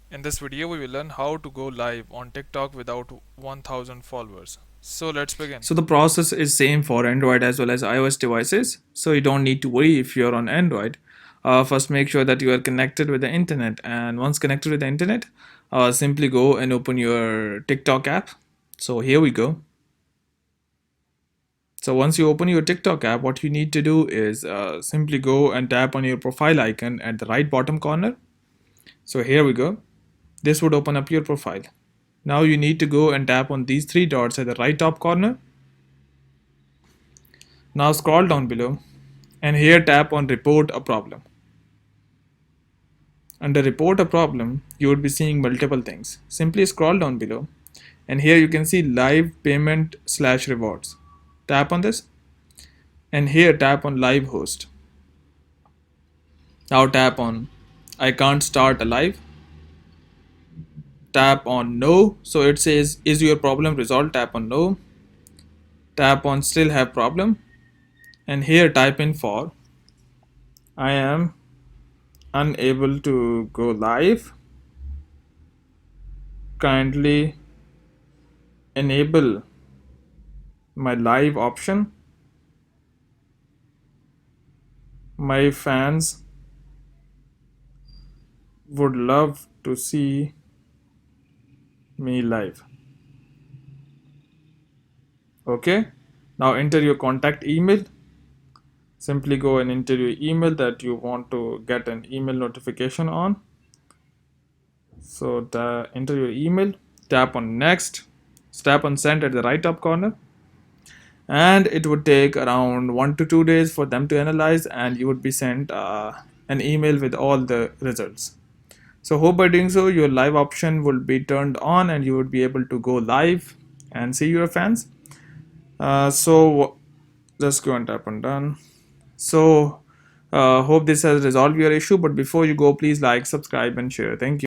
In this video, we will learn how to go live on TikTok without 1000 followers. So let's begin. So the process is same for Android as well as iOS devices. So you don't need to worry if you're on Android. First, make sure that you are connected with the internet. And once connected with the internet, simply go and open your TikTok app. So here we go. So once you open your TikTok app, what you need to do is simply go and tap on your profile icon at the right bottom corner. So here we go. This would open up your profile. Now you need to go and tap on these three dots at the right top corner. Now scroll down below and here tap on report a problem. Under report a problem, you would be seeing multiple things. Simply scroll down below and here you can see live payment slash rewards. Tap on this and here tap on live host. Now tap on I can't start a live. Tap on no. So it says is your problem resolved? Tap on no. Tap on still have problem and here type in for I am unable to go live. Kindly enable my live option. My fans would love to see me live. Okay, now enter your contact email. Simply go and enter your email that you want to get an email notification on. So enter your email, tap on next, tap on send at the right top corner, and it would take around 1 to 2 days for them to analyze and you would be sent an email with all the results. So hope by doing so your live option will be turned on and you would be able to go live and see your fans. So just go and tap on done. So hope this has resolved your issue, but before you go, please like, subscribe and share. Thank you.